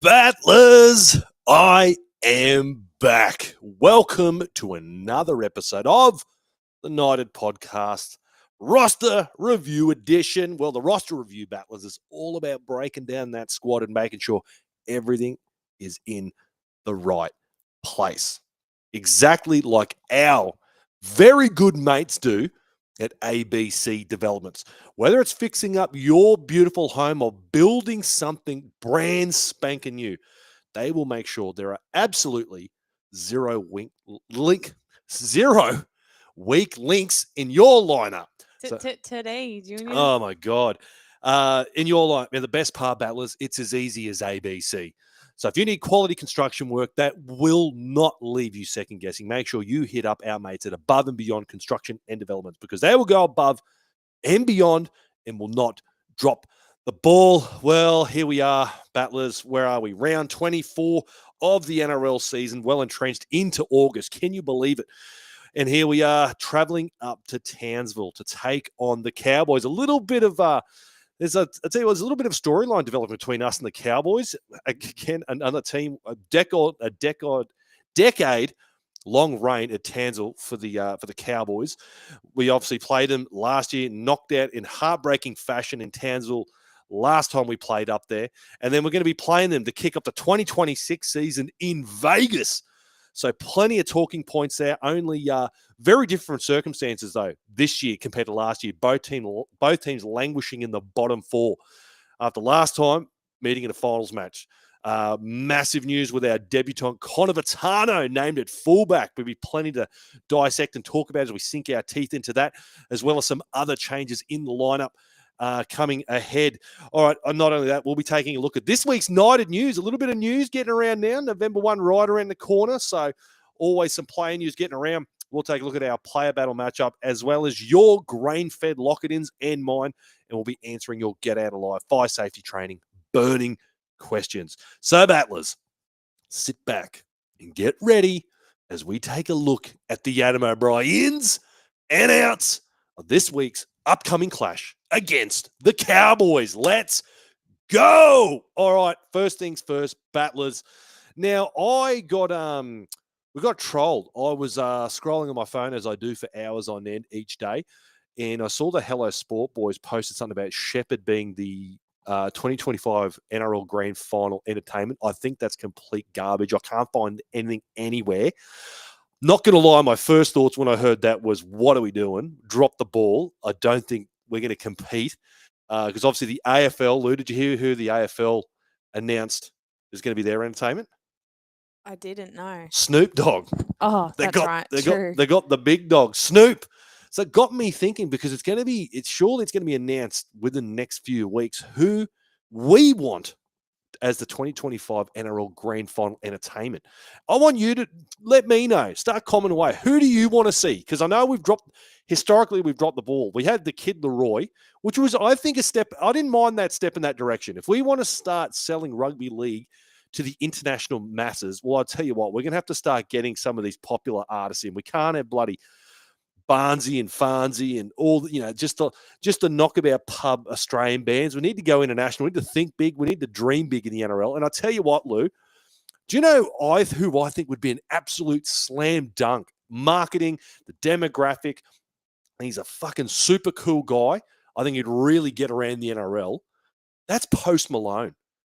Battlers, I am back. Welcome to another episode of the United Podcast Roster Review Edition. Well, the Roster Review, Battlers, is all about breaking down that squad and making sure everything is in the right place. Exactly like our very good mates do at ABC Developments. Whether it's fixing up your beautiful home or building something brand spanking new, they will make sure there are absolutely zero weak links in your lineup. Today, Junior. Oh my God. In your line, the best part, Battlers, it's as easy as ABC. So if you need quality construction work that will not leave you second guessing, make sure you hit up our mates at Above and Beyond Construction and Developments, because they will go above and beyond and will not drop the ball. Well, here we are, Battlers. Where are we? Round 24 of the NRL season, well entrenched into August. Can you believe it? And here we are traveling up to Townsville to take on the Cowboys. A little bit of there's a little bit of storyline developing between us and the Cowboys. Again, another team, a decade long reign at Townsville for the Cowboys. We obviously played them last year, knocked out in heartbreaking fashion in Townsville last time we played up there. And then we're going to be playing them to kick off the 2026 season in Vegas. So plenty of talking points there. Only very different circumstances, though, this year compared to last year. Both teams languishing in the bottom four. After last time, meeting in a finals match. Massive news with our debutant Connor Votano named at fullback. There'll be plenty to dissect and talk about as we sink our teeth into that, as well as some other changes in the lineup coming ahead. All right, not only that, we'll be taking a look at this week's United news. A little bit of news getting around now. November 1 right around the corner, so always some player news getting around. We'll take a look at our player battle matchup, as well as your grain-fed lock-it-ins and mine, and we'll be answering your get-out-alive fire safety training burning questions. So, Battlers, sit back and get ready as we take a look at the Adam O'Briens and outs of this week's upcoming clash against the Cowboys. Let's go. All right, first things first, Battlers. Now, we got trolled. I was scrolling on my phone, as I do for hours on end each day, and I saw the Hello Sport boys posted something about Shepherd being the 2025 NRL Grand Final entertainment. I think that's complete garbage. I can't find anything anywhere. Not going to lie, my first thoughts when I heard that was, what are we doing? Drop the ball. I don't think we're going to compete because obviously the AFL, Lou, did you hear who the AFL announced is going to be their entertainment? I didn't know. Snoop Dogg. Oh, that's right. They got the big dog, Snoop. So it got me thinking, because it's going to be announced within the next few weeks who we want as the 2025 NRL Grand Final entertainment. I want you to let me know. Start commenting away. Who do you want to see? Because I know historically we've dropped the ball. We had the Kid Leroy, which was, I think, a step. I didn't mind that step in that direction. If we want to start selling rugby league to the international masses, well, I'll tell you what, we're going to have to start getting some of these popular artists in. We can't have bloody Barnsey and Farnsey and all, just the knockabout pub Australian bands. We need to go international. We need to think big. We need to dream big in the NRL. And I'll tell you what, Lou, do you know who I think would be an absolute slam dunk? Marketing, the demographic. He's a fucking super cool guy. I think he'd really get around the NRL. That's Post Malone.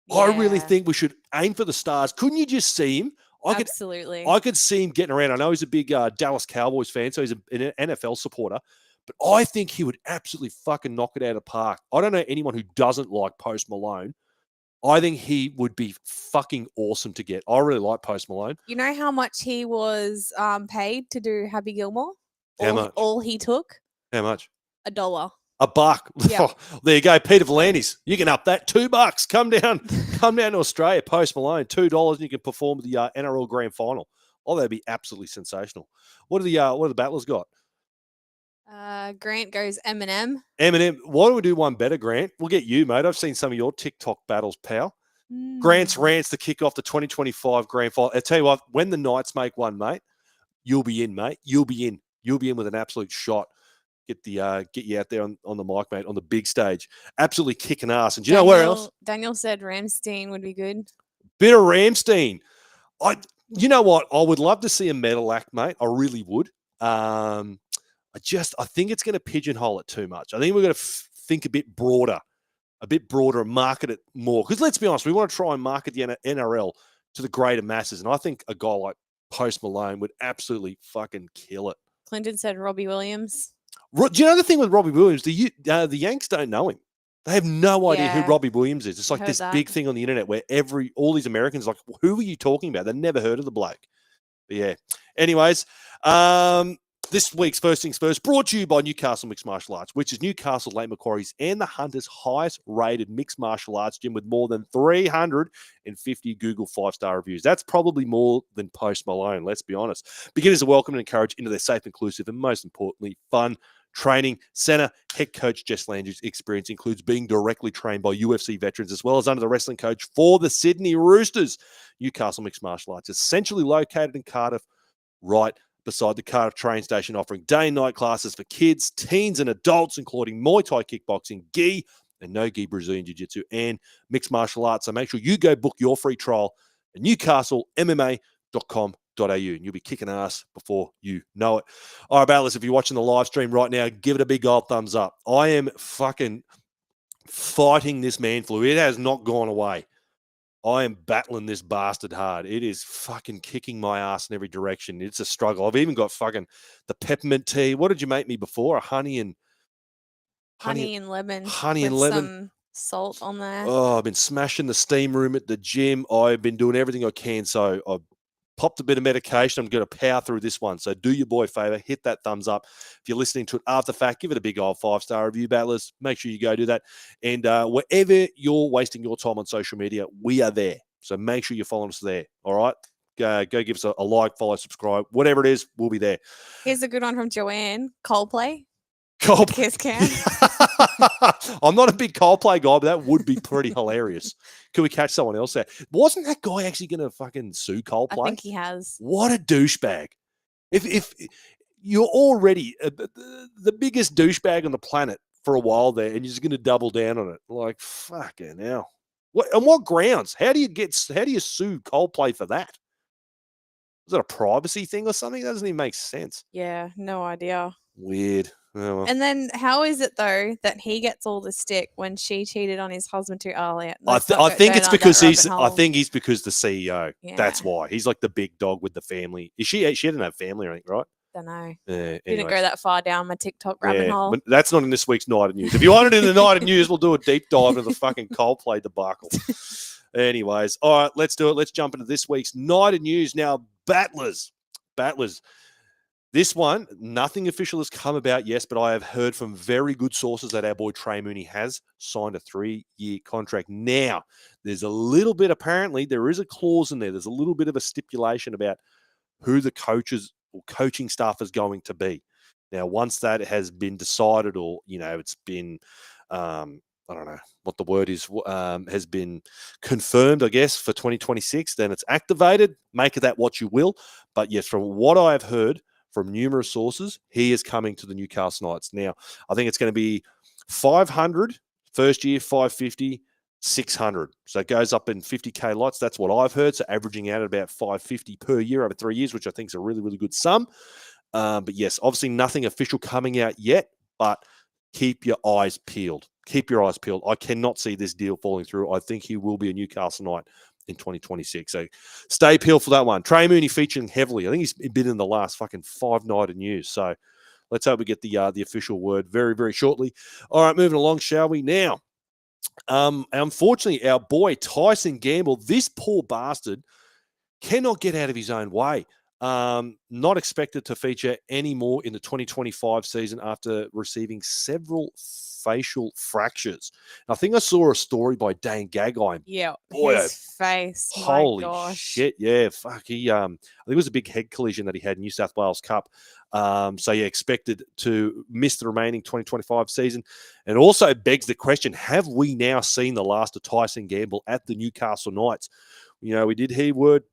Yeah. I really think we should aim for the stars. Couldn't you just see him? Absolutely. I could see him getting around. I know he's a big Dallas Cowboys fan, so he's an NFL supporter. But I think he would absolutely fucking knock it out of the park. I don't know anyone who doesn't like Post Malone. I think he would be fucking awesome to get. I really like Post Malone. You know how much he was paid to do Happy Gilmore? How much? All he took? How much? $1. $1. Yep. There you go, Peter V'landys. You can up that $2. Come down to Australia. Post Malone, $2, and you can perform the NRL Grand Final. Oh, that'd be absolutely sensational. What do the Battlers got? Grant goes Eminem. Eminem. Why don't we do one better, Grant? We'll get you, mate. I've seen some of your TikTok battles, pal. Grant's rants to kick off the 2025 Grand Final. I tell you what, when the Knights make one, mate, you'll be in, mate. You'll be in. You'll be in with an absolute shot. Get you out there on the mic, mate, on the big stage. Absolutely kicking ass. And do you know where else? Daniel said Ramstein would be good. Bit of Ramstein. You know what? I would love to see a medal act, mate. I really would. I think it's going to pigeonhole it too much. I think we're going to think a bit broader and market it more. Because let's be honest, we want to try and market the NRL to the greater masses. And I think a guy like Post Malone would absolutely fucking kill it. Clinton said Robbie Williams. Do you know the thing with Robbie Williams? The Yanks don't know him. They have no idea who Yeah. Robbie Williams is. It's like Heard this that. big thing on the internet where all these Americans are like, who are you talking about? They've never heard of the bloke. But yeah. Anyways, this week's First Things First brought to you by Newcastle Mixed Martial Arts, which is Newcastle, Lake Macquarie's and the Hunter's highest rated mixed martial arts gym with more than 350 Google 5-star reviews. That's probably more than Post Malone, let's be honest. Beginners are welcome and encouraged into their safe, inclusive, and most importantly, fun training center. Head coach Jess Landry's experience includes being directly trained by UFC veterans as well as under the wrestling coach for the Sydney Roosters. Newcastle Mixed Martial Arts is centrally located in Cardiff, right beside the Cardiff train station, offering day and night classes for kids, teens, and adults, including Muay Thai kickboxing, gi, and no-gi Brazilian Jiu-Jitsu, and mixed martial arts. So make sure you go book your free trial at newcastlemma.com.au, and you'll be kicking ass before you know it. All right, Battlers, if you're watching the live stream right now, give it a big old thumbs up. I am fucking fighting this man flu. It has not gone away. I am battling this bastard hard. It is fucking kicking my ass in every direction. It's a struggle. I've even got fucking the peppermint tea. What did you make me before? Honey and lemon. Honey and with lemon. Some salt on there. Oh, I've been smashing the steam room at the gym. I've been doing everything I can. So I've popped a bit of medication. I'm going to power through this one. So do your boy a favor. Hit that thumbs up. If you're listening to it after the fact, give it a big old 5-star review, Battlers. Make sure you go do that. And wherever you're wasting your time on social media, we are there. So make sure you're following us there. All right? Go give us a like, follow, subscribe. Whatever it is, we'll be there. Here's a good one from Joanne. Coldplay. Coldplay. Kiss cam. I'm not a big Coldplay guy, but that would be pretty hilarious. Could we catch someone else there? Wasn't that guy actually going to fucking sue Coldplay? I think he has. What a douchebag. If you're already the biggest douchebag on the planet for a while there, and you're just going to double down on it, like, fucking hell. On what grounds? How do you sue Coldplay for that? Is that a privacy thing or something? That doesn't even make sense. Yeah, no idea. Weird. Oh, well. And then how is it though that he gets all the stick when she cheated on his husband too early? I think it's because he's because the CEO. Yeah. That's why he's like the big dog with the family. She didn't have family or anything, right? Don't know. Anyway. Didn't go that far down my TikTok rabbit hole. But that's not in this week's Night of News. If you want it in the Night of News, we'll do a deep dive into the fucking Coldplay debacle. Anyways, all right, let's do it. Let's jump into this week's Night of News. Now, Battlers. This one, nothing official has come about, yes, but I have heard from very good sources that our boy Trey Mooney has signed a 3-year contract. Now, there's a little bit, apparently, there is a clause in there. There's a little bit of a stipulation about who the coaches or coaching staff is going to be. Now, once that has been decided or, it's been, I don't know what the word is, has been confirmed, I guess, for 2026, then it's activated. Make of that what you will. But yes, from what I've heard, from numerous sources, he is coming to the Newcastle Knights. Now, I think it's going to be 500 first year, 550, 600. So it goes up in 50K lots. That's what I've heard. So averaging out at about 550 per year over 3 years, which I think is a really, really good sum. But yes, obviously nothing official coming out yet, but keep your eyes peeled. Keep your eyes peeled. I cannot see this deal falling through. I think he will be a Newcastle Knight in 2026. So stay peeled for that one. Trey Mooney featuring heavily. I think he's been in the last fucking 5 Night of News. So let's hope we get the official word very, very shortly. All right, moving along, shall we? Now, unfortunately, our boy Tyson Gamble, this poor bastard, cannot get out of his own way. Not expected to feature anymore in the 2025 season after receiving several facial fractures. And I think I saw a story by Dane Gagai. Yeah, boy, his face. Holy my gosh. shit! Yeah, fuck. I think it was a big head collision that he had in New South Wales Cup. So yeah, expected to miss the remaining 2025 season. And also begs the question: have we now seen the last of Tyson Gamble at the Newcastle Knights? We did hear word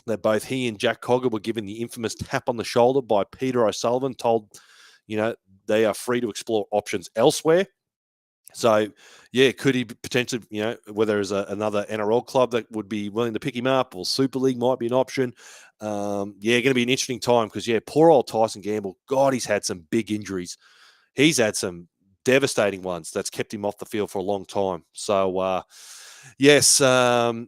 that both he and Jack Cogger were given the infamous tap on the shoulder by Peter O'Sullivan, told, they are free to explore options elsewhere. So, yeah, could he potentially, whether there's another NRL club that would be willing to pick him up, or Super League might be an option. Going to be an interesting time because, poor old Tyson Gamble, God, he's had some big injuries. He's had some devastating ones that's kept him off the field for a long time. So, yes, so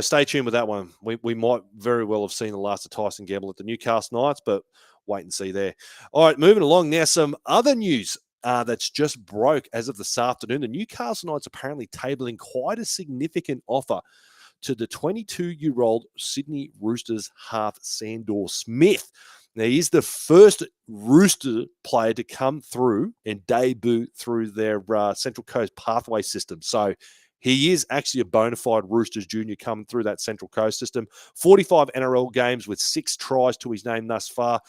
stay tuned with that one. We might very well have seen the last of Tyson Gamble at the Newcastle Knights, but wait and see there. All right, moving along now, some other news that's just broke as of this afternoon. The Newcastle Knights apparently tabling quite a significant offer to the 22-year-old Sydney Roosters half Sandor Smith. Now, he's the first Rooster player to come through and debut through their Central Coast pathway system. So he is actually a bona fide Roosters junior coming through that Central Coast system. 45 NRL games with 6 tries to his name thus far,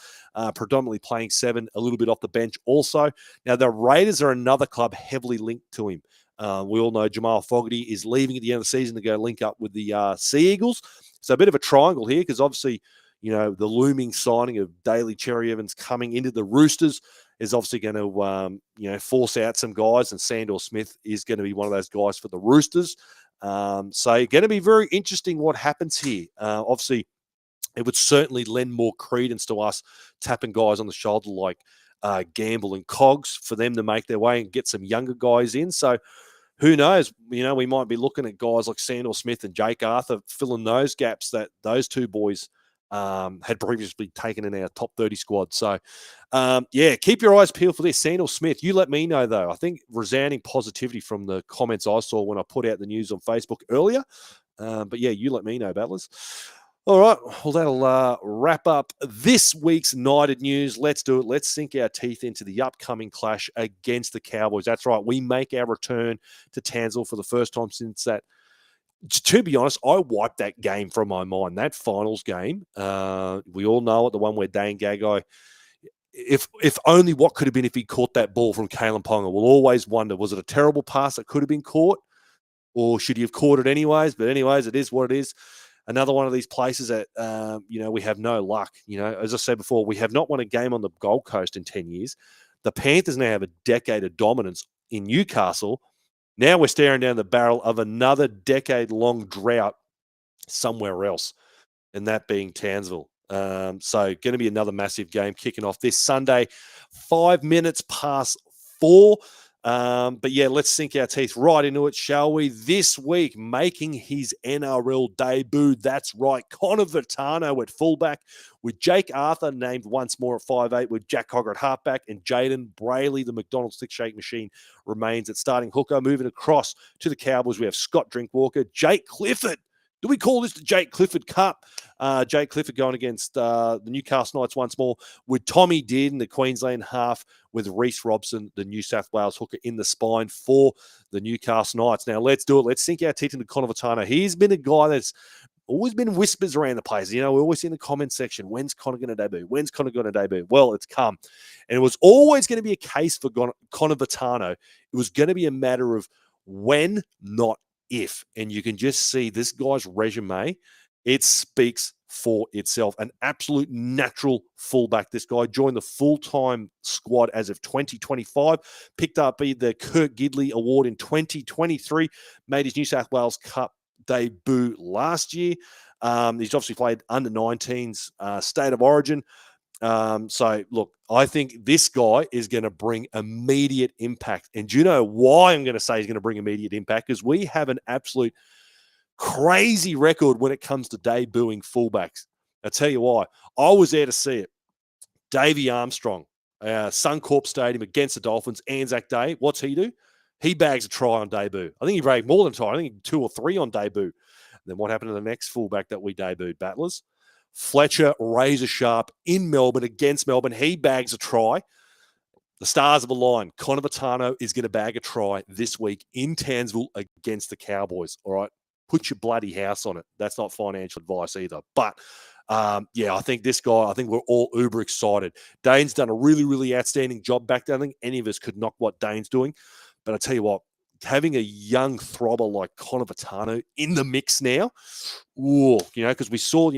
predominantly playing 7, a little bit off the bench also. Now, the Raiders are another club heavily linked to him. We all know Jamal Fogarty is leaving at the end of the season to go link up with the Sea Eagles. So a bit of a triangle here because obviously, the looming signing of Daly Cherry Evans coming into the Roosters is obviously going to, force out some guys, and Sandor Smith is going to be one of those guys for the Roosters. So going to be very interesting what happens here. Obviously, it would certainly lend more credence to us tapping guys on the shoulder like Gamble and Cogs for them to make their way and get some younger guys in. So who knows? We might be looking at guys like Sandor Smith and Jake Arthur filling those gaps that those two boys had previously taken in our top 30 squad. So, keep your eyes peeled for this. Sandor Smith, you let me know, though. I think resounding positivity from the comments I saw when I put out the news on Facebook earlier. But you let me know, Battlers. All right, well, that'll wrap up this week's Knighted News. Let's do it. Let's sink our teeth into the upcoming clash against the Cowboys. That's right. We make our return to Townsville for the first time since that. To be honest, I wiped that game from my mind. That finals game, we all know it, the one where Dane Gagai, if only what could have been if he caught that ball from Kalen Ponga. We'll always wonder, was it a terrible pass that could have been caught, or should he have caught it anyways? But anyways, it is what it is. Another one of these places that, we have no luck. As I said before, we have not won a game on the Gold Coast in 10 years. The Panthers now have a decade of dominance in Newcastle. Now we're staring down the barrel of another decade-long drought somewhere else, and that being Townsville. So going to be another massive game kicking off this Sunday, 5 minutes past 4. Let's sink our teeth right into it, shall we? This week, making his NRL debut. That's right, Connor Votano at fullback, with Jake Arthur named once more at 5'8", with Jack Cogger at halfback, and Jaden Brayley, the McDonald's stick shake machine, remains at starting hooker. Moving across to the Cowboys, we have Scott Drinkwalker, Jake Clifford. Do we call this the Jake Clifford Cup? Jake Clifford going against the Newcastle Knights once more, with Tommy Dearden, the Queensland half, with Reece Robson, the New South Wales hooker, in the spine for the Newcastle Knights. Now, let's do it. Let's sink our teeth into Connor Votano. He's been a guy that's always been whispers around the place. We always see in the comment section, when's Connor going to debut? When's Connor going to debut? Well, it's come. And it was always going to be a case for Connor Votano. It was going to be a matter of when, not if. And you can just see this guy's resume. It speaks for itself. An absolute natural fullback. This guy joined the full-time squad as of 2025, picked up the Kurt Gidley Award in 2023, made his New South Wales Cup debut last year. He's obviously played under 19s State of Origin. Look, I think this guy is going to bring immediate impact. And do you know why I'm going to say he's going to bring immediate impact? Because we have an absolute crazy record when it comes to debuting fullbacks. I'll tell you why. I was there to see it. Davey Armstrong, Suncorp Stadium against the Dolphins, Anzac Day. What's he do? He bags a try on debut. I think he bagged more than a try. I think 2 or 3 on debut. And then what happened to the next fullback that we debuted, Battlers? Fletcher, razor sharp in Melbourne against Melbourne. He bags a try. The stars of align. Connor Votano is going to bag a try this week in Townsville against the Cowboys. All right. Put your bloody house on it. That's not financial advice either. But, I think this guy, I think we're all uber excited. Dane's done a really, really outstanding job back there. I think any of us could knock what Dane's doing. But I tell you what, having a young throbber like Connor Votano in the mix now, because we saw,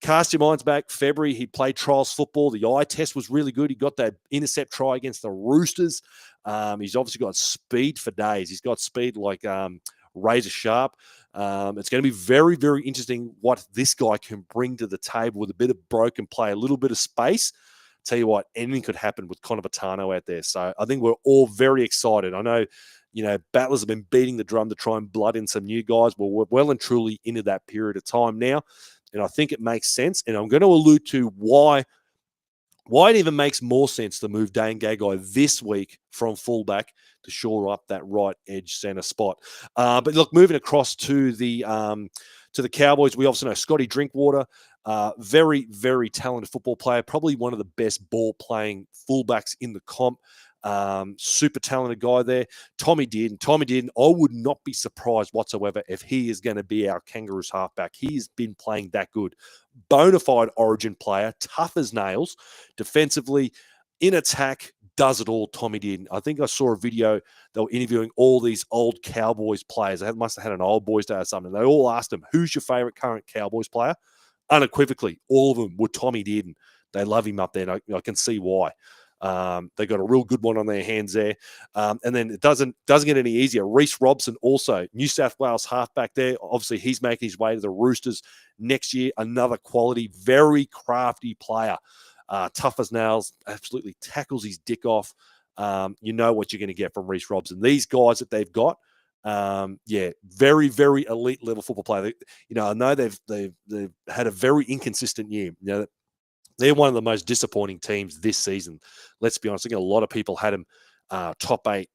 Cast your minds back, February, he played trials football. The eye test was really good. He got that intercept try against the Roosters. He's obviously got speed for days. He's got speed like razor sharp. It's going to be very, very interesting what this guy can bring to the table with a bit of broken play, a little bit of space. Tell you what, anything could happen with Connor Votano out there. So I think we're all very excited. I know, Battlers have been beating the drum to try and blood in some new guys. Well, we're well and truly into that period of time now. And I think it makes sense. And I'm going to allude to why it even makes more sense to move Dane Gagai this week from fullback to shore up that right edge center spot. But look, moving across to the Cowboys, we also know Scotty Drinkwater, very, very talented football player, probably one of the best ball-playing fullbacks in the comp. Super talented guy there. Tommy Dearden, I would not be surprised whatsoever if he is going to be our Kangaroos halfback. He's been playing that good. Bona fide origin player, tough as nails, defensively, in attack, does it all, Tommy Dearden. I think I saw a video, they were interviewing all these old Cowboys players. They must have had an old boys day or something. They all asked him, who's your favorite current Cowboys player? Unequivocally, all of them were Tommy Dearden. They love him up there, and I can see why. They got a real good one on their hands there. And then it doesn't get any easier. Reece Robson, also New South Wales halfback there. Obviously, he's making his way to the Roosters next year. Another quality, very crafty player. Tough as nails, absolutely tackles his dick off. You know what you're going to get from Reece Robson. These guys that they've got, very, very elite level football player. I know they've had a very inconsistent year. They're one of the most disappointing teams this season. Let's be honest. I think a lot of people had them top 8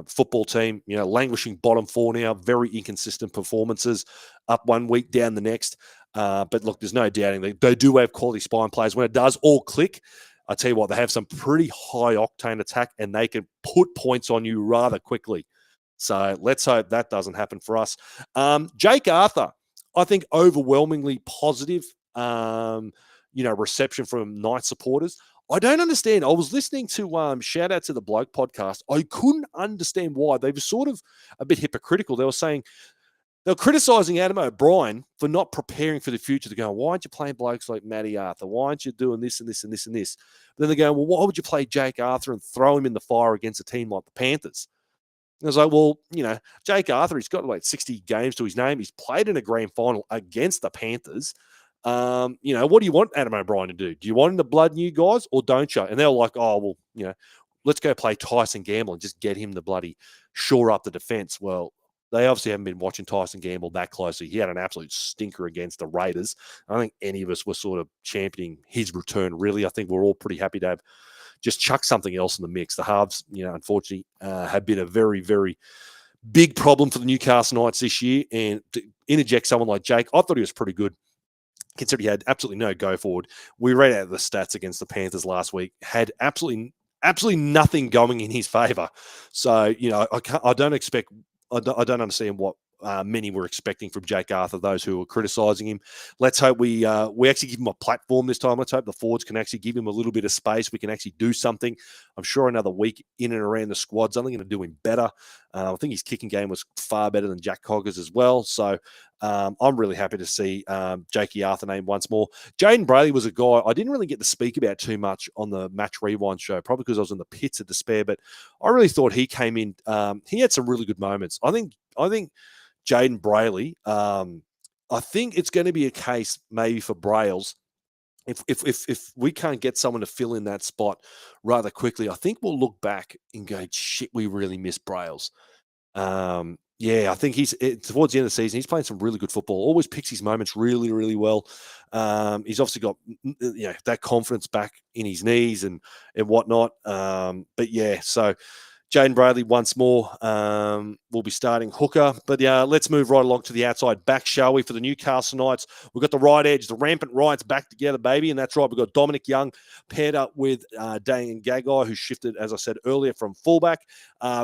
football team, languishing bottom 4 now, very inconsistent performances, up one week, down the next. But look, there's no doubting they do have quality spine players. When it does all click, I tell you what, they have some pretty high octane attack and they can put points on you rather quickly. So let's hope that doesn't happen for us. Jake Arthur, I think overwhelmingly positive. Reception from Knights supporters. I don't understand. I was listening to shout out to the Bloke podcast. I couldn't understand why. They were sort of a bit hypocritical. They were criticizing Adam O'Brien for not preparing for the future. They're going, why aren't you playing blokes like Matty Arthur? Why aren't you doing this and this and this and this? But then they're going, well, why would you play Jake Arthur and throw him in the fire against a team like the Panthers? And I was like, well, Jake Arthur, he's got like 60 games to his name. He's played in a grand final against the Panthers. What do you want Adam O'Brien to do? Do you want him to blood new guys or don't you? And they're like, oh, well, let's go play Tyson Gamble and just get him to bloody shore up the defense. Well, they obviously haven't been watching Tyson Gamble that closely. He had an absolute stinker against the Raiders. I don't think any of us were sort of championing his return, really. I think we're all pretty happy to have just chuck something else in the mix. The halves, unfortunately, have been a very, very big problem for the Newcastle Knights this year. And to interject someone like Jake, I thought he was pretty good, considering he had absolutely no go forward. We read out the stats against the Panthers last week, had absolutely nothing going in his favour. So, I don't understand what many were expecting from Jake Arthur, those who were criticising him. Let's hope we actually give him a platform this time. Let's hope the forwards can actually give him a little bit of space. We can actually do something. I'm sure another week in and around the squad's only going to do him better. I think his kicking game was far better than Jack Cogger's as well. So I'm really happy to see Jakey Arthur named once more. Jaden Brayley was a guy I didn't really get to speak about too much on the Match Rewind show, probably because I was in the pits of despair, but I really thought he came in. He had some really good moments. I think Jaden Brayley, I think it's going to be a case maybe for Brails. If we can't get someone to fill in that spot rather quickly, I think we'll look back and go, shit, we really miss Brails. I think he's towards the end of the season, he's playing some really good football, always picks his moments really, really well. He's obviously got that confidence back in his knees and whatnot. So Jaden Brayley once more will be starting hooker. But let's move right along to the outside back, shall we, for the Newcastle Knights. We've got the right edge, the rampant rights back together, baby. And that's right, we've got Dominic Young paired up with Dane Gagai, who shifted, as I said earlier, from fullback.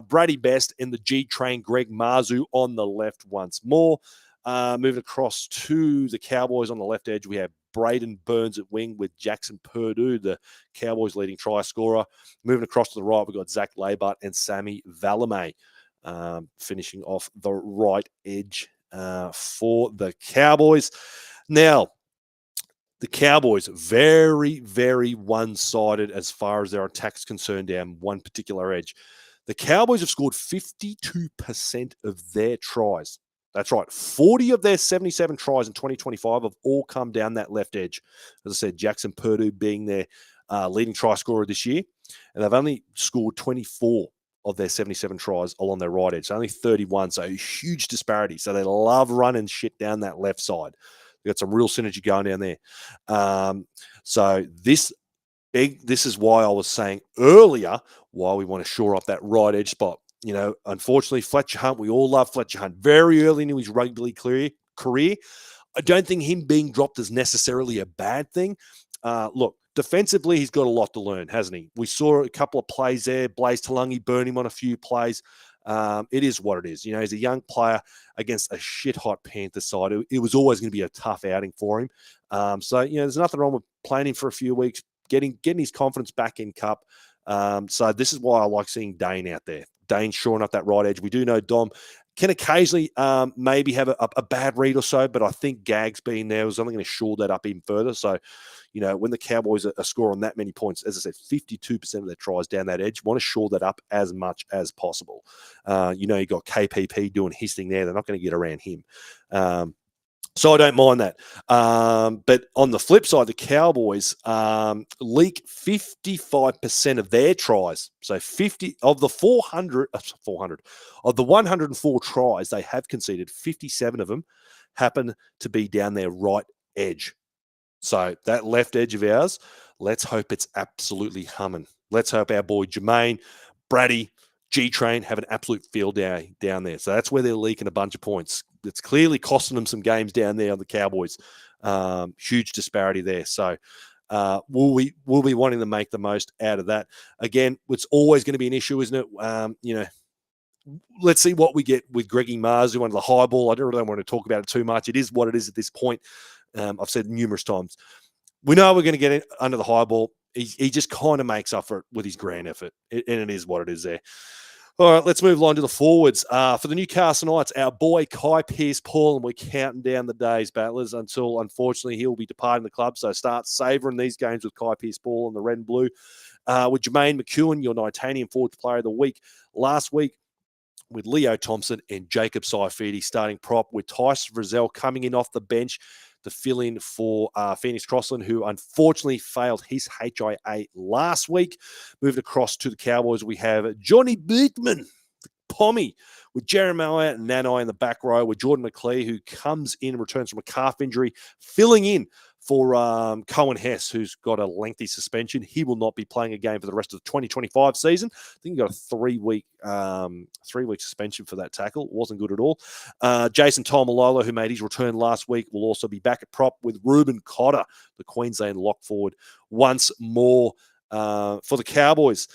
Brady Best and the G-Train Greg Marzu on the left once more. Moving across to the Cowboys on the left edge, we have Braden Burns at wing with Jackson Purdue, the Cowboys' leading try scorer. Moving across to the right, we've got Zach Labart and Sammy Valame finishing off the right edge for the Cowboys. Now, The Cowboys, very, very one-sided as far as their attack's concerned down one particular edge. The Cowboys have scored 52% of their tries. That's right. 40 of their 77 tries in 2025 have all come down that left edge. As I said, Jackson Purdue being their leading try scorer this year. And they've only scored 24 of their 77 tries along their right edge. So only 31. So huge disparity. So they love running shit down that left side. They've got some real synergy going down there. So this is why I was saying earlier why we want to shore up that right edge spot. You know, unfortunately, Fletcher Hunt, we all love Fletcher Hunt. Very early into his rugby league career. I don't think him being dropped is necessarily a bad thing. Look, defensively, he's got a lot to learn, hasn't he? We saw a couple of plays there. Blaze Talungi burned him on a few plays. It is what it is. You know, he's a young player against a shit-hot Panther side. It was always going to be a tough outing for him. So, you know, there's nothing wrong with playing him for a few weeks, getting his confidence back in Cup. So this is why I like seeing Dane out there. Dane shoring up that right edge. We do know Dom can occasionally maybe have a bad read or so, but I think Gags being there was only going to shore that up even further. So, you know, when the Cowboys are scoring that many points, as I said, 52% of their tries down that edge, want to shore that up as much as possible. You know, you got KPP doing his thing there. They're not going to get around him. So I don't mind that. But on the flip side, the Cowboys leak 55% of their tries. So 50 of the 400 of the 104 tries they have conceded, 57 of them happen to be down their right edge. So that left edge of ours, let's hope it's absolutely humming. Let's hope our boy Jermaine, Brady, G-Train have an absolute field day down there. So that's where they're leaking a bunch of points. It's clearly costing them some games down there on the Cowboys. Huge disparity there. So we'll be wanting to make the most out of that. Again, it's always going to be an issue, isn't it? You know, let's see what we get with Greggy Mars, who wanted the high ball. I don't really want to talk about it too much. It is what it is at this point. I've said numerous times. We know we're going to get it under the high ball. He just kind of makes up for it with his grand effort, and it is what it is there. All right, let's move on to the forwards. For the Newcastle Knights, our boy Kai Pearce-Paul, and we're counting down the days, battlers, until, unfortunately, he'll be departing the club. So start savouring these games with Kai Pearce-Paul and the red and blue. With Jermaine McEwen, your Nitanian forward player of the week. Last week, with Leo Thompson and Jacob Saifidi starting prop, with Tyson Frizzell coming in off the bench to fill in for Phoenix Crossland, who unfortunately failed his HIA last week. Moved across to the Cowboys, we have Johnny Beatman, the Pommy, with Jeremiah and Nanai in the back row, with Jordan McLeay, who comes in and returns from a calf injury, filling in for Cohen Hess, who's got a lengthy suspension. He will not be playing a game for the rest of the 2025 season. I think he got a three-week suspension for that tackle. It wasn't good at all. Jason Taumalolo, who made his return last week, will also be back at prop, with Ruben Cotter, the Queensland lock forward, once more for the Cowboys.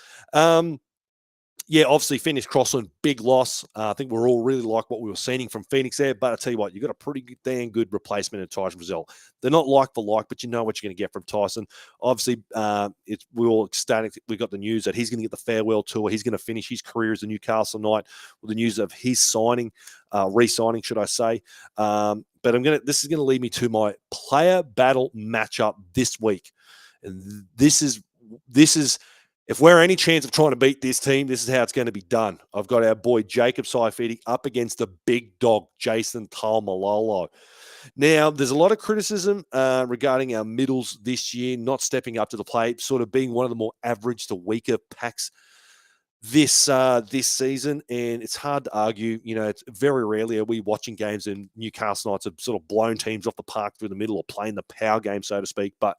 Yeah, obviously, Phoenix Crossland, big loss. I think we're all really like what we were seeing from Phoenix there. But I tell you what, you've got a pretty damn good replacement in Tyson Frizzell. They're not like for like, but you know what you're going to get from Tyson. Obviously, we're all ecstatic. We got the news that he's going to get the farewell tour. He's going to finish his career as a Newcastle Knight with the news of his signing, re-signing, should I say. But this is going to lead me to my player battle matchup this week. And this is if we're any chance of trying to beat this team, this is how it's going to be done. I've got our boy Jacob Saifidi up against the big dog, Jason Taumalolo. Now, there's a lot of criticism regarding our middles this year, not stepping up to the plate, sort of being one of the more average to weaker packs this season. And it's hard to argue. You know, it's very rarely are we watching games and Newcastle Knights have sort of blown teams off the park through the middle or playing the power game, so to speak. But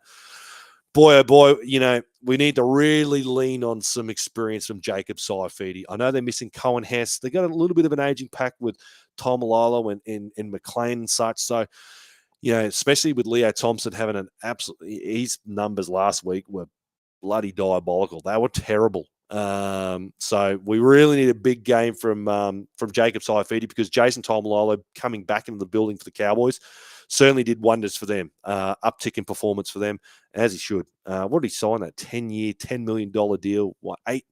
boy, oh boy, you know, we need to really lean on some experience from Jacob Saifidi. I know they're missing Cohen Hess. They got a little bit of an aging pack with Tom Malolo and McLean and such. So, you know, especially with Leo Thompson having an his numbers last week were bloody diabolical. They were terrible. So we really need a big game from Jacob Saifidi, because Jason Taumalolo coming back into the building for the Cowboys certainly did wonders for them. Uptick in performance for them, as he should. What did he sign? That 10-year, $10 million deal? What, 8?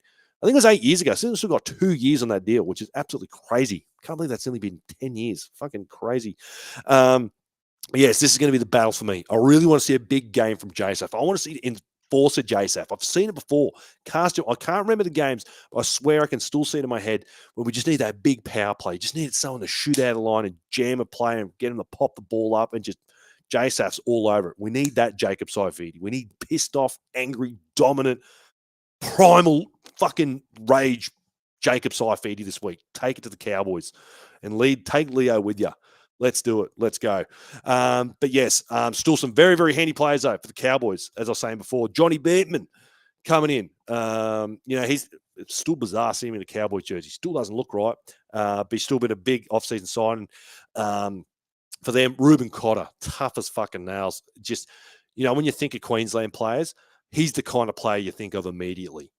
I think it was 8 years ago. So still got 2 years on that deal, which is absolutely crazy. Can't believe that's only been 10 years. Fucking crazy. Yes, this is going to be the battle for me. I really want to see a big game from JSAF. I want to see the enforcer JSAF. I've seen it before. I can't remember the games, but I swear I can still see it in my head where we just need that big power play. Just needed someone to shoot out of the line and jam a play and get him to pop the ball up and just JSAF's all over it. We need that Jacob Saifidi. We need pissed off, angry, dominant, primal fucking rage Jacob Saifidi this week. Take it to the Cowboys and take Leo with you. Let's do it. Let's go. But yes, still some very, very handy players though for the Cowboys. As I was saying before, Johnny Bateman coming in. It's still bizarre seeing him in a Cowboys jersey. Still doesn't look right, but he's still been a big offseason signing for them. Ruben Cotter, tough as fucking nails. Just, when you think of Queensland players, he's the kind of player you think of immediately.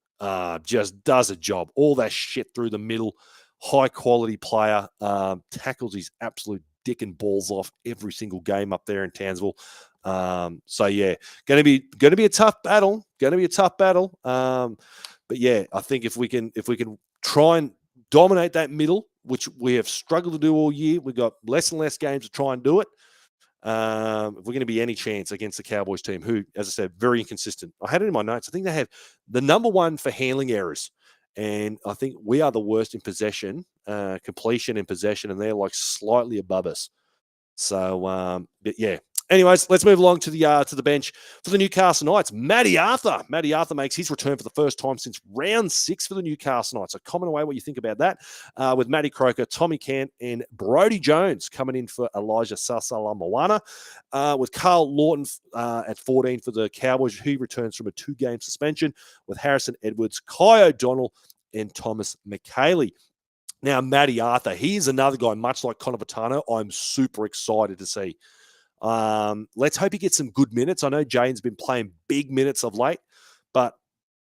Just does a job. All that shit through the middle. High quality player. Tackles his absolute dick and balls off every single game up there in Townsville. So yeah, gonna be a tough battle. But yeah, I think if we can try and dominate that middle, which we have struggled to do all year, we've got less and less games to try and do it. If we're going to be any chance against the Cowboys team, who, as I said, very inconsistent. I had it in my notes. I think they have the number one for handling errors. And I think we are the worst in possession, completion in possession, and they're like slightly above us. So, but yeah. Anyways, let's move along to the bench for the Newcastle Knights. Matty Arthur. Matty Arthur makes his return for the first time since round 6 for the Newcastle Knights. So comment away what you think about that. With Matty Croker, Tommy Cant, and Brodie Jones coming in for Elijah Sasalamoana. With Carl Lawton at 14 for the Cowboys, who returns from a 2-game suspension. With Harrison Edwards, Kai O'Donnell, and Thomas McKaylee. Now, Matty Arthur, he's another guy, much like Connor Votano, I'm super excited to see. Let's hope he gets some good minutes. I know Jaden's been playing big minutes of late, but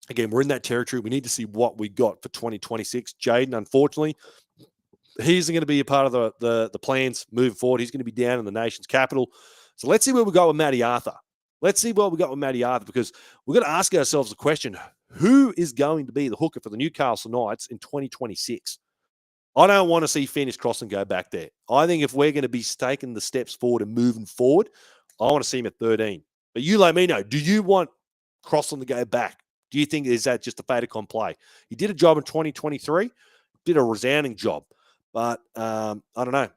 again, we're in that territory. We need to see what we got for 2026. Jaden, unfortunately, he isn't going to be a part of the plans moving forward. He's going to be down in the nation's capital. So let's see where we got with Matty Arthur. Because we're going to ask ourselves the question, who is going to be the hooker for the Newcastle Knights in 2026? I don't want to see Phoenix Crossan go back there. I think if we're going to be taking the steps forward and moving forward, I want to see him at 13. But you let me know. Do you want Crossan to go back? Do you think is that just a fait accompli? He did a job in 2023, did a resounding job. But I don't know.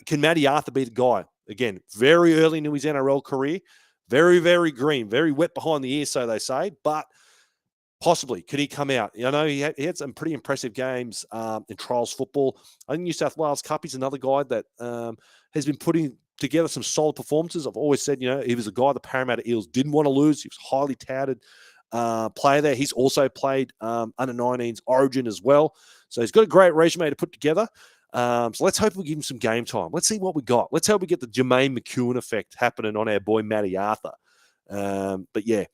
Can Matty Arthur be the guy? Again, very early into his NRL career. Very, very green. Very wet behind the ears, so they say. But possibly. Could he come out? He had some pretty impressive games in trials football. I think New South Wales Cup, he's another guy that has been putting together some solid performances. I've always said, he was a guy the Parramatta Eels didn't want to lose. He was a highly touted player there. He's also played under-19s Origin as well. So he's got a great resume to put together. So let's hope we give him some game time. Let's see what we got. Let's hope we get the Jermaine McEwen effect happening on our boy Matty Arthur. But yeah.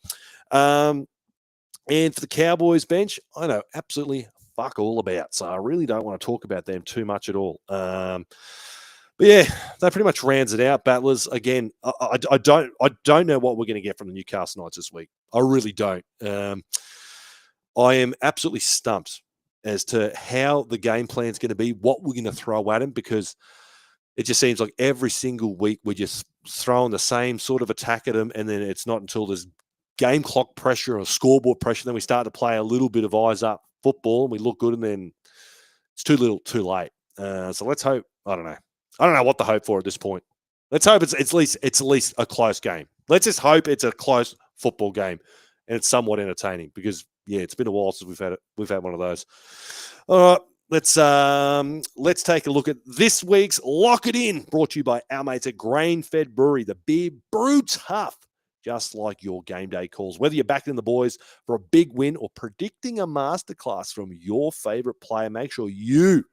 And for the Cowboys bench, I know absolutely fuck all about. So I really don't want to talk about them too much at all. But yeah, that pretty much rounds it out. Battlers, again, I don't know what we're going to get from the Newcastle Knights this week. I really don't. I am absolutely stumped as to how the game plan is going to be, what we're going to throw at them, because it just seems like every single week we're just throwing the same sort of attack at them, and then it's not until there's game clock pressure or scoreboard pressure, then we start to play a little bit of eyes up football and we look good, and then it's too little, too late. So let's hope. I don't know what to hope for at this point. Let's hope it's at least a close game. Let's just hope it's a close football game and it's somewhat entertaining, because yeah, it's been a while since we've had one of those. All right. Let's take a look at this week's Lock It In, brought to you by our mates at Grain Fed Brewery. The beer brew tough, just like your game day calls. Whether you're backing the boys for a big win or predicting a masterclass from your favorite player, make sure you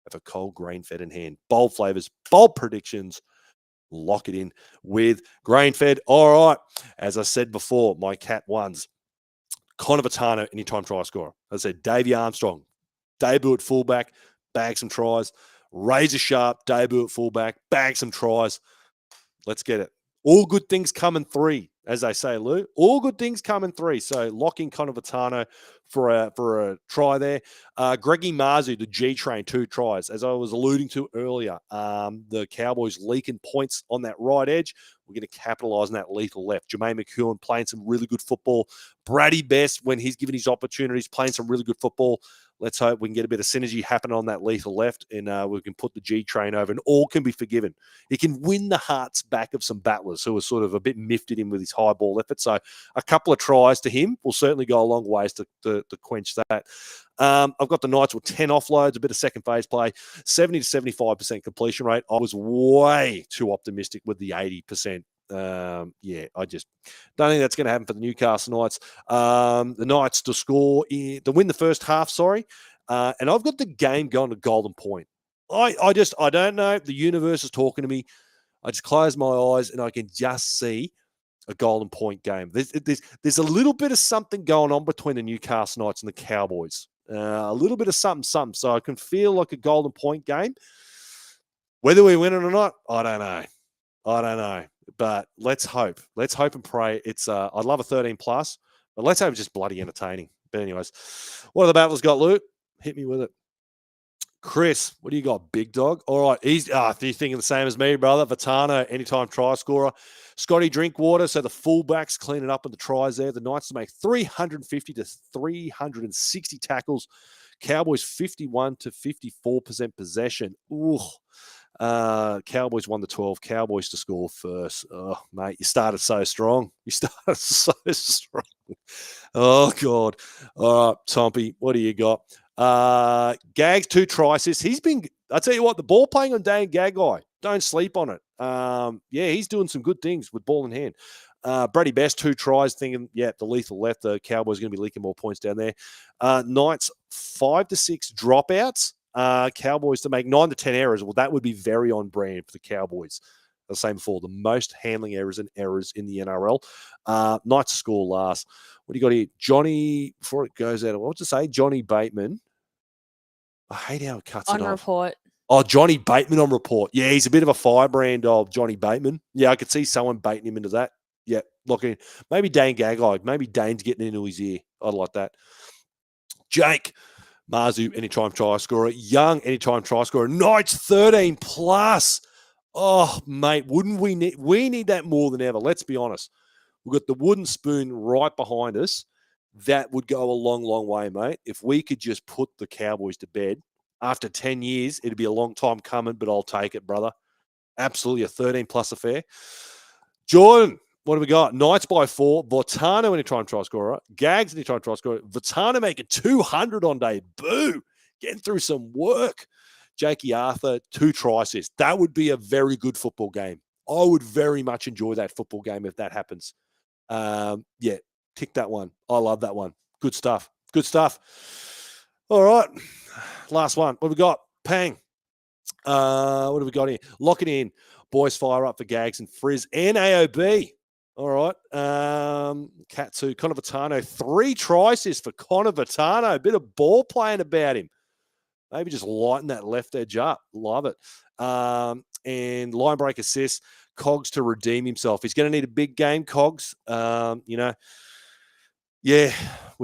have a cold grain fed in hand. Bold flavors, bold predictions. Lock it in with Grain Fed. All right. As I said before, my cat ones. Connor Votano, anytime try scorer. As I said, Davey Armstrong, debut at fullback, bag some tries. Razor Sharp, debut at fullback, bag some tries. Let's get it. All good things come in 3. as they say, Lou. All good things come in three. So lock in Connor Votano for a try there. Greggy Marzu, the G train, 2 tries. As I was alluding to earlier, the Cowboys leaking points on that right edge. We're going to capitalize on that lethal left. Jermaine McEwen playing some really good football. Brady Best, when he's given his opportunities, playing some really good football. Let's hope we can get a bit of synergy happening on that lethal left, and we can put the G train over, and all can be forgiven. He can win the hearts back of some battlers who are sort of a bit miffed at him with his high ball effort. So a couple of tries to him will certainly go a long ways to quench that. I've got the Knights with 10 offloads, a bit of second phase play, 70 to 75% completion rate. I was way too optimistic with the 80%. I just don't think that's going to happen for the Newcastle Knights. The Knights to win the first half, and I've got the game going to Golden Point. I don't know. The universe is talking to me. I just close my eyes and I can just see a Golden Point game. There's a little bit of something going on between the Newcastle Knights and the Cowboys. A little bit of something. So I can feel like a Golden Point game. Whether we win it or not, I don't know. But let's hope. Let's hope and pray. I'd love a 13+, but let's hope it's just bloody entertaining. But anyways, what have the Battlers got, Luke? Hit me with it. Chris, what do you got, big dog? All right, you're thinking the same as me, brother. Votano, anytime try scorer. Scotty Drinkwater, so the fullbacks cleaning up in the tries there. The Knights to make 350 to 360 tackles. Cowboys 51 to 54% possession. Ooh. Cowboys won the 12. Cowboys to score first. Oh, mate, you started so strong. Oh, God. All right, Tompy, what do you got? Gags 2 try assists. I tell you what, the ball playing on Dane Gagai, don't sleep on it. He's doing some good things with ball in hand. Brady Best 2 tries, thinking, the lethal left. The Cowboys are going to be leaking more points down there. Knights 5 to 6 dropouts. Cowboys to make 9 to 10 errors. Well, that would be very on brand for the Cowboys. I was saying before, the most handling errors in the NRL. Knights score last. What do you got here? Johnny, before it goes out, what to say? Johnny Bateman. I hate how it cuts it off. On report. Oh, Johnny Bateman on report. Yeah, he's a bit of a firebrand of Johnny Bateman. Yeah, I could see someone baiting him into that. Yeah, looking. Maybe Dane Gagai. Maybe Dane's getting into his ear. I'd like that. Jake Marzu, anytime try scorer. Young, anytime try scorer. Knights 13+. Oh, mate, wouldn't we need that more than ever? Let's be honest. We've got the wooden spoon right behind us. That would go a long, long way, mate. If we could just put the Cowboys to bed. After 10 years, it'd be a long time coming, but I'll take it, brother. Absolutely a 13+ affair. Jordan, what have we got? Knights by 4. Votano anytime try scorer. Gags anytime try scorer. Votano making 200 on debut. Getting through some work. Jakey Arthur, 2 try assists. That would be a very good football game. I would very much enjoy that football game if that happens. Tick that one. I love that one. Good stuff. All right. Last one. What have we got? Pang. What have we got here? Lock it in. Boys fire up for Gags and Frizz and AOB. All right. Katsu, Connor Votano. 3 try assists for Connor Votano. A bit of ball playing about him. Maybe just lighten that left edge up. Love it. And line break assist. Cogs to redeem himself. He's going to need a big game, Cogs. With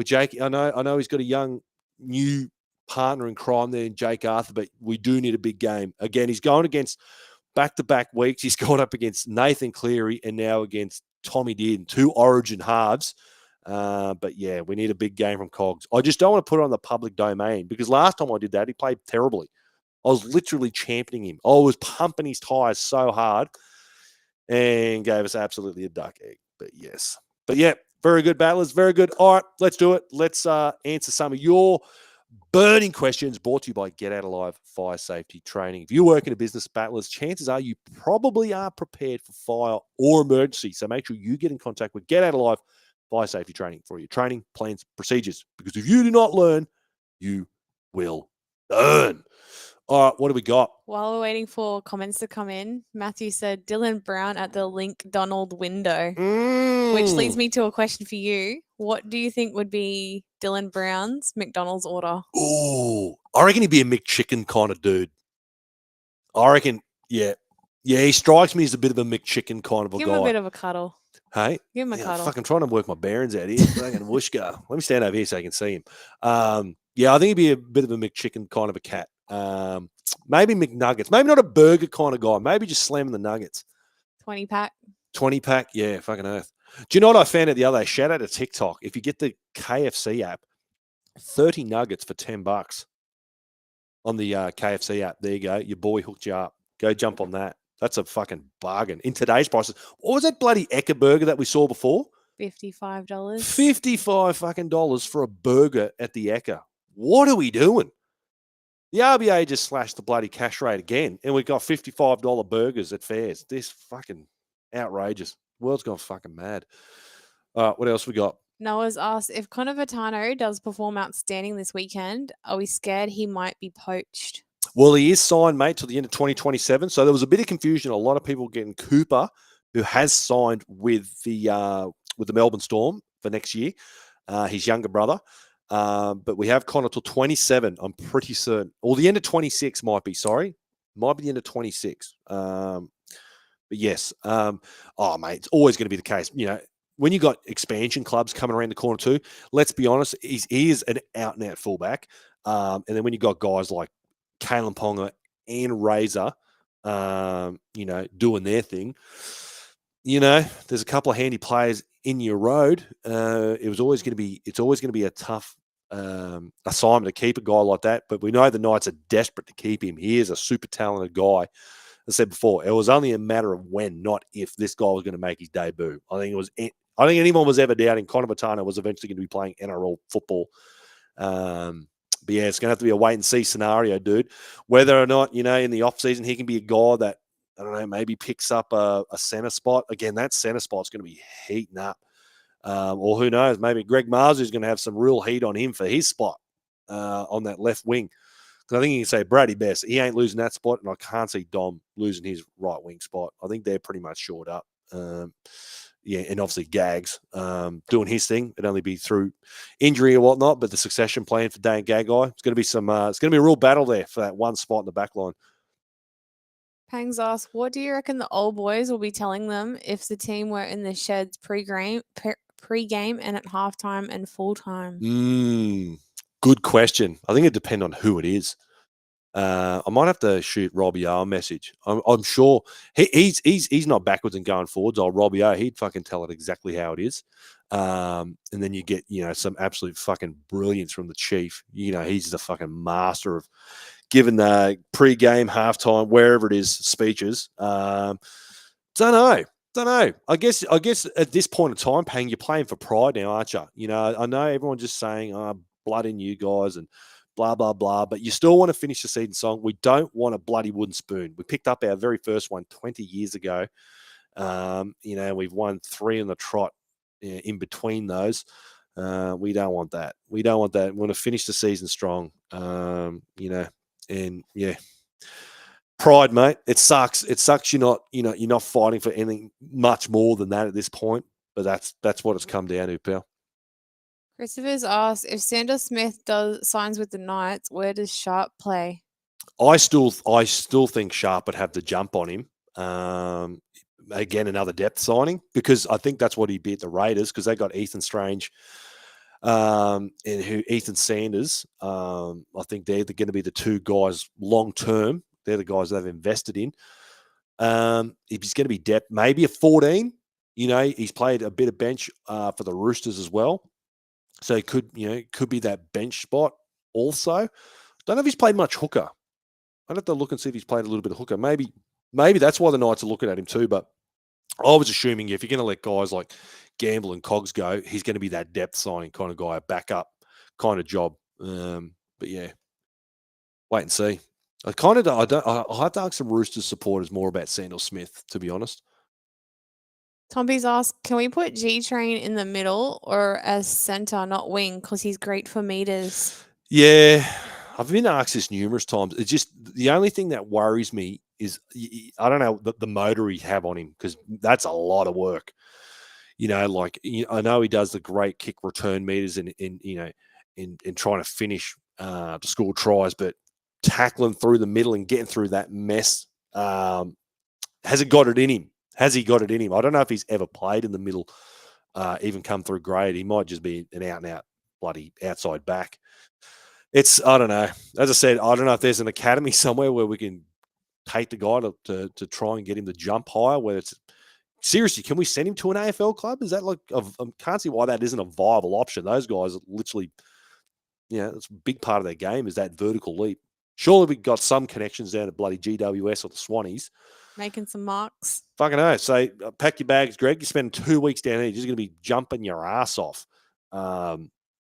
Jake, I know he's got a young, new partner in crime there in Jake Arthur, but we do need a big game. Again, he's going against back-to-back weeks. He's gone up against Nathan Cleary and now against Tommy Dearden, 2 Origin halves. We need a big game from Cogs. I just don't want to put it on the public domain because last time I did that, he played terribly. I was literally championing him. I was pumping his tires so hard and gave us absolutely a duck egg. Very good, battlers. Very good. All right, let's do it. Let's answer some of your burning questions brought to you by Get Out Alive Fire Safety Training. If you work in a business, battlers, chances are you probably are prepared for fire or emergency. So make sure you get in contact with Get Out Alive Fire Safety Training for your training, plans, procedures. Because if you do not learn, you will burn. All right, what do we got? While we're waiting for comments to come in, Matthew said Dylan Brown at the Link Donald window, which leads me to a question for you. What do you think would be Dylan Brown's McDonald's order? Oh, I reckon he'd be a McChicken kind of dude. I reckon, yeah, he strikes me as a bit of a McChicken kind of a guy. Give him a bit of a cuddle. Hey, Give him a yeah, cuddle. fucking trying to work my bearings out here. Fucking whooshka. Let me stand over here so you can see him. Yeah, I think he'd be a bit of a McChicken kind of a cat. Maybe McNuggets. Maybe not a burger kind of guy. Maybe just slamming the nuggets. 20 pack. 20 pack. Yeah, fucking earth. Do you know what I found out the other day? Shout out to TikTok. If you get the KFC app, 30 nuggets for $10 on the KFC app. There you go. Your boy hooked you up. Go jump on that. That's a fucking bargain in today's prices. What was that bloody Ecca burger that we saw before? $55. 55 fucking dollars for a burger at the Ecca. What are we doing? The RBA just slashed the bloody cash rate again, and we've got $55 burgers at fairs. This fucking outrageous. World's gone fucking mad. What else we got? Noah's asked if Connor Votano does perform outstanding this weekend, are we scared he might be poached? Well, he is signed, mate, till the end of 2027. So there was a bit of confusion. A lot of people getting Cooper, who has signed with the Melbourne Storm for next year, his younger brother. But we have Connor till 27. I'm pretty certain, or the end of 26 might be. Sorry, might be the end of 26. But yes, oh mate, it's always going to be the case. You know, when you got expansion clubs coming around the corner too. Let's be honest, he is an out and out fullback. And then when you got guys like Kalen Ponga and Razor, doing their thing. There's a couple of handy players in your road. It's always going to be a tough assignment to keep a guy like that. But we know the Knights are desperate to keep him. He is a super talented guy. As I said before, it was only a matter of when, not if, this guy was going to make his debut. I think anyone was ever doubting Connor Votano was eventually going to be playing NRL football. But yeah, it's going to have to be a wait and see scenario, dude. Whether or not, in the off season, he can be a guy that, I don't know, maybe picks up a center spot. Again, that center spot's going to be heating up. Or who knows, maybe Greg Marzu is going to have some real heat on him for his spot on that left wing. Because I think you can say Brady Best, he ain't losing that spot, and I can't see Dom losing his right wing spot. I think they're pretty much shored up. And obviously Gags doing his thing. It'd only be through injury or whatnot, but the succession plan for Dane Gagai, it's going to be it's going to be a real battle there for that one spot in the back line. Pangs asks, what do you reckon the old boys will be telling them if the team were in the sheds pre-game and at halftime and full time? Good question. I think it depends on who it is. I might have to shoot Robbie O a message. I'm sure he's not backwards and going forwards. Robbie O, he'd fucking tell it exactly how it is. And then you get, some absolute fucking brilliance from the Chief. He's the fucking master of giving the pre-game, halftime, wherever it is, speeches. Don't know. I guess at this point in time, Pang, you're playing for pride now, aren't you? I know everyone's just saying, blood in you guys and blah, blah, blah, but you still want to finish the season strong. We don't want a bloody wooden spoon. We picked up our very first one 20 years ago. We've won 3 in the trot in between those. We don't want that. We want to finish the season strong, and yeah. Pride, mate. It sucks. You're not fighting for anything much more than that at this point, but that's what it's come down to, pal. Christopher's asked if Sandor Smith signs with the Knights, where does Sharp play? I still think Sharp would have the jump on him. Again, another depth signing, because I think that's what he beat the Raiders, because they got Ethan Strange and Ethan Sanders. I think they're going to be the two guys long term. They're the guys they've invested in. If he's going to be depth, maybe a 14. He's played a bit of bench for the Roosters as well. So he could be that bench spot also. Don't know if he's played much hooker. I'd have to look and see if he's played a little bit of hooker. Maybe that's why the Knights are looking at him too. But I was assuming if you're going to let guys like Gamble and Cogs go, he's going to be that depth signing kind of guy, a backup kind of job. But yeah, wait and see. I have to ask some Roosters supporters more about Sandor Smith, to be honest. Tompy's asked, can we put G-Train in the middle or as centre, not wing, because he's great for meters? Yeah, I've been asked this numerous times. It's just the only thing that worries me is I don't know the motor he have on him, because that's a lot of work. I know he does the great kick return meters in trying to finish to score tries, but tackling through the middle and getting through that mess hasn't got it in him. Has he got it in him? I don't know if he's ever played in the middle, even come through grade. He might just be an out-and-out bloody outside back. I don't know. As I said, I don't know if there's an academy somewhere where we can take the guy to try and get him to jump higher, where it's seriously, can we send him to an AFL club? Is that like, I can't see why that isn't a viable option. Those guys are literally, it's a big part of their game is that vertical leap. Surely we got some connections down at bloody GWS or the Swannies. Making some marks. Fucking hell. So pack your bags, Greg. You spend 2 weeks down here. You're just going to be jumping your ass off.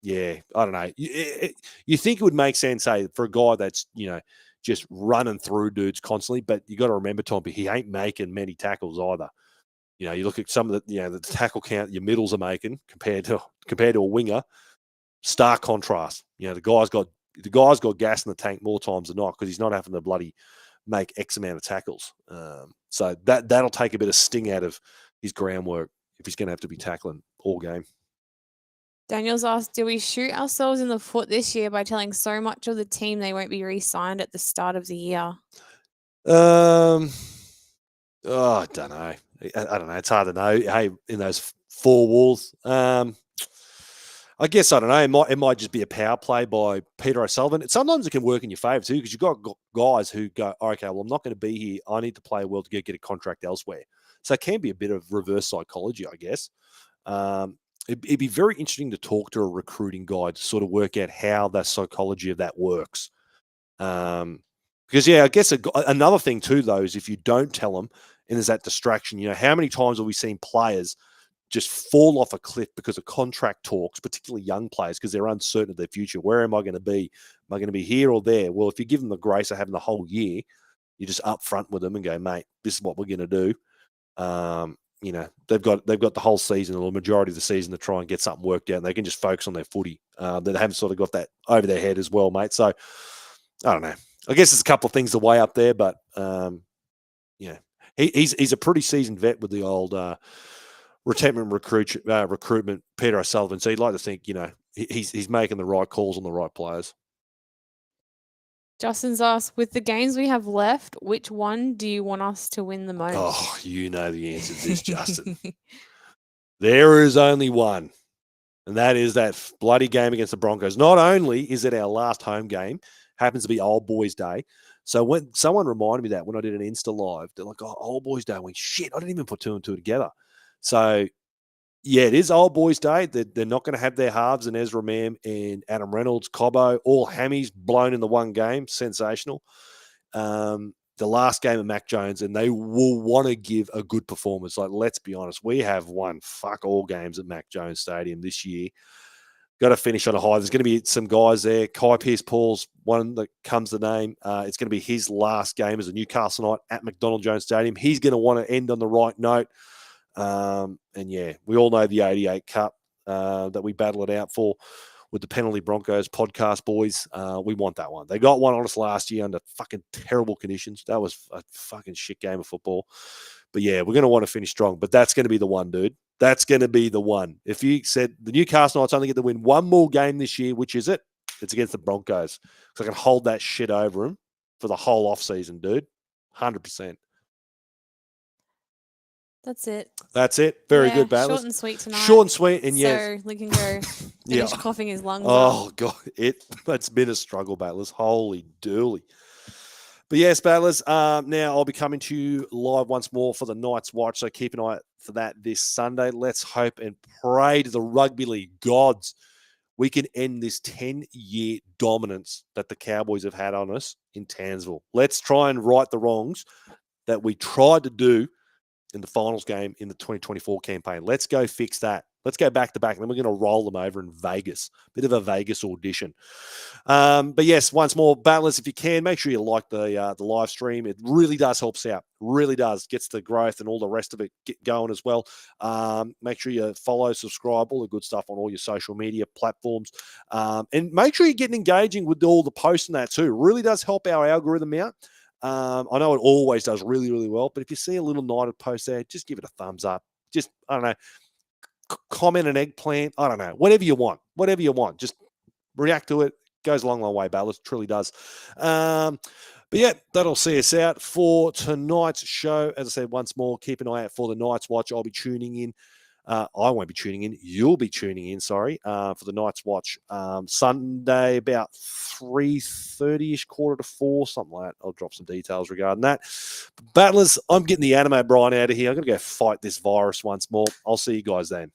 Yeah, I don't know. You think it would make sense, hey, for a guy that's, just running through dudes constantly, but you got to remember, Tommy, he ain't making many tackles either. You look at some of the tackle count your middles are making compared to a winger. Stark contrast. The guy's got gas in the tank more times than not because he's not having to bloody make X amount of tackles. So that'll take a bit of sting out of his groundwork if he's going to have to be tackling all game. Daniel's asked, do we shoot ourselves in the foot this year by telling so much of the team they won't be re-signed at the start of the year? I don't know. I don't know. It's hard to know. Hey, in those four walls, I guess, I don't know. It might just be a power play by Peter O'Sullivan. Sometimes it can work in your favour too, because you've got guys who go, okay, well, I'm not going to be here. I need to play well to get a contract elsewhere. So it can be a bit of reverse psychology, I guess. It'd be very interesting to talk to a recruiting guy to sort of work out how the psychology of that works. Because, I guess another thing too, though, is if you don't tell them and there's that distraction, how many times have we seen players just fall off a cliff because of contract talks, particularly young players, because they're uncertain of their future. Where am I going to be? Am I going to be here or there? Well, if you give them the grace of having the whole year, you're just up front with them and go, mate, this is what we're going to do. They've got the whole season or the majority of the season to try and get something worked out, and they can just focus on their footy. They haven't sort of got that over their head as well, mate. So I don't know. I guess there's a couple of things to weigh up there, but he's a pretty seasoned vet with the old retention recruitment, Peter O'Sullivan. So you'd like to think, he's making the right calls on the right players. Justin's asked, with the games we have left, which one do you want us to win the most? Oh, you know the answer to this, Justin. There is only one, and that is that bloody game against the Broncos. Not only is it our last home game, happens to be Old Boys Day. So when someone reminded me that when I did an Insta Live, they're like, oh, Old Boys Day. I went, shit, I didn't even put two and two together. So, yeah, it is Old Boys Day. They're not going to have their halves and Ezra Mam and Adam Reynolds, Cobbo, all hammies blown in the one game. Sensational. The last game of Mac Jones, and they will want to give a good performance. Like, let's be honest, we have won fuck all games at Mac Jones Stadium this year. Got to finish on a high. There's going to be some guys there. Kai Pearce-Paul's one that comes to name. It's going to be his last game as a Newcastle Knight at McDonald Jones Stadium. He's going to want to end on the right note. And we all know the 88 Cup that we battled it out for with the Penalty Broncos podcast boys. We want that one. They got one on us last year under fucking terrible conditions. That was a fucking shit game of football. But yeah, we're going to want to finish strong. But that's going to be the one, dude. That's going to be the one. If you said the Newcastle Knights only get to win one more game this year, which is it? It's against the Broncos. So I can hold that shit over them for the whole offseason, dude. 100%. That's it. That's it. Very good, Battlers. Short and sweet tonight. Short and sweet, and yes. So we can go finish coughing his lungs up. God, it's been a struggle, Battlers. Holy dooly. But yes, Battlers, now I'll be coming to you live once more for the Knights Watch, so keep an eye out for that this Sunday. Let's hope and pray to the rugby league gods we can end this 10-year dominance that the Cowboys have had on us in Townsville. Let's try and right the wrongs that we tried to do in the finals game in the 2024 campaign. Let's go fix that. Let's go back to back, and then we're going to roll them over in Vegas. Bit of a Vegas audition. But yes, once more, Battlers, if you can, make sure you like the live stream. It really does help us out. Really does. Gets the growth and all the rest of it get going as well. Make sure you follow, subscribe, all the good stuff on all your social media platforms. And make sure you're getting engaging with all the posts and that too. It really does help our algorithm out. I know it always does really, really well, but if you see a little Knighted post there, just give it a thumbs up. Just, I don't know, comment an eggplant. I don't know, whatever you want. Just react to it. Goes a long, long way, Battlers. Truly does. But yeah, that'll see us out for tonight's show. As I said, once more, keep an eye out for the Night's Watch. I'll be tuning in. I won't be tuning in. You'll be tuning in, sorry, for the Night's Watch Sunday about 3:30ish, 3:45, something like that. I'll drop some details regarding that. Battlers, I'm getting the anime Brian out of here. I'm going to go fight this virus once more. I'll see you guys then.